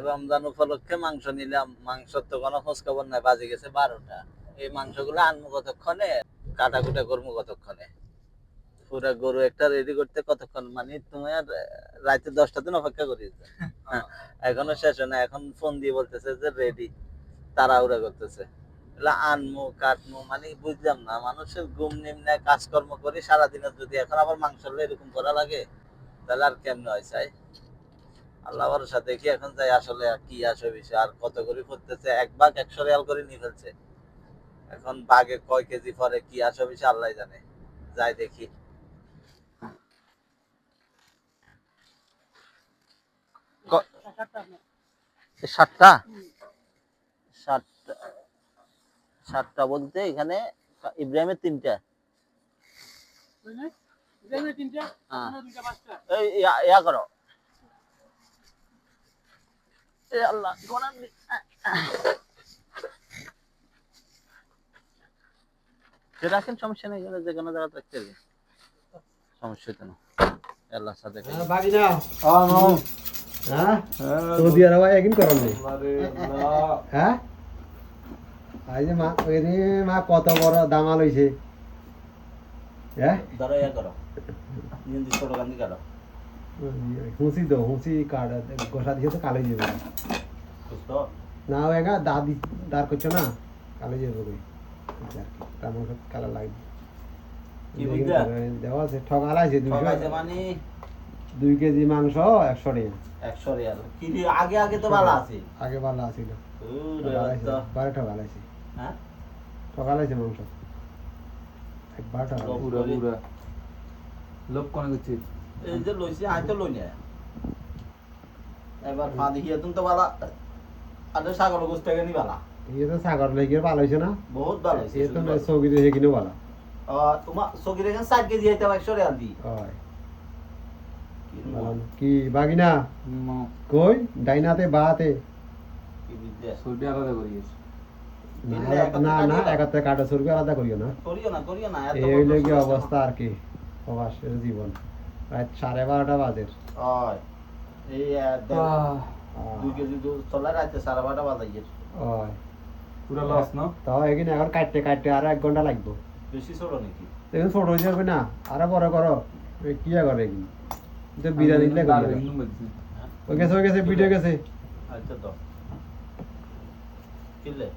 রমজান উপলক্ষে মাংস নিলাম, মাংসর তো কোনো খোঁজ খবর নাই, বাজে গেছে 12টা। এই মাংসগুলো আনবো কতক্ষণে, কাটাকুটা করবো কতক্ষণে, পুরা গরু একটা রেডি করতে কতক্ষণ, মানে তুমি আর রাতে 10টা দিন অপেক্ষা করি। এখনো শেষ হয় না, এখন ফোন দিয়ে বলতেছে যে রেডি, তাড়াহুড়া করতেছে। আনমু কাটমু, মানে বুঝলাম না, মানুষের ঘুম নিম্নে কাজকর্ম করি সারাদিনের, যদি এখন আবার মাংস এরকম করা লাগে তাহলে আর কেমনে হয় চাই। আল্লাহ ভরসা দেখি এখন যাই, আসলে কি আসে বিষয়, আর কত করে করতেছে, 1 ভাগ 100 রিয়াল করে নিয়ে ফেলছে। এখন বাঘে কয় কেজি পরে কি আসে বিষয় আল্লাহ জানে, যাই দেখি। সাতটা সাতটা সাতটা বলতে এখানে ইব্রাহিমের 3টা, ইয়া করো, আল্লাহ রাখেন, সমস্যা নেই, যে কোনো জায়গা রাখতে হবে, সমস্যা হতো না। আল্লাহর সাথে সৌদি আরব একদিন করেন নি? হ্যাঁ, এই যে মা ওই মা কত বড় দামাল হইছে। হ্যাঁ, ধরো ইয়া করো, নিয়ন্ত্রিত ছোট গান্ধী কাটো, হুঁসি দো, হুঁসি কাট গোসা দিয়ে তো কালো যাবে বুঝতো না, ওয়েগা দাদি দাঁড় করছো না, কালো যাবে কই তেমন কালো লাগবে। কি বুঝলা? দেওয়া আছে ঠকালাইছে ঠকাইছে মানে 2 কেজি মাংস 100 টাকা। 100 রিয়াল কি আগে আগে তো ভালো আছে, আগে ভালো আছিল, একবার ঠকালাইছে। হ্যাঁ ঠকালাইছে মাংস একবার ঠকালাইছে। লোক কোন করছে এই যে লইছে আই তো লই না, এবার পানি হিয়া তুমি তো ভালো, আর সাগর গোস থেকে নি ভালো, এই তো সাগর লেগে ভালো হইছে না, বহুত ভালো হইছে। এই তো সৌদি রে কিনো ভালো। তোমার সগিরে এখানে 7 কেজি আইতে 100 রিয়াল দি হয় কি বাগিনা কই ডাইনাতে বাতে কি বুঝলা, সৌদি আলাদা করিস না না একাতে কাটা সরবে আলাদা করিও না, করিও না, এত এই লাগি অবস্থা আর কি প্রবাসের জীবন। রাত 12:30 বাজে হয় এই 2 কেজি দুধ চলা রাতে 12:30 বাজাইয়ে হয় পুরো লস না। তাও এখানে এখন কাটতে কাটতে আর 1 ঘন্টা লাগবে। বেশি ছোট নাকি? এখন ছোট হয়ে যাবে না, আরো বড় করো, কি করে এখানে তো বিরিয়ানি দিলে ওই গেছে ভিডিও গেছে। আচ্ছা তো কিলে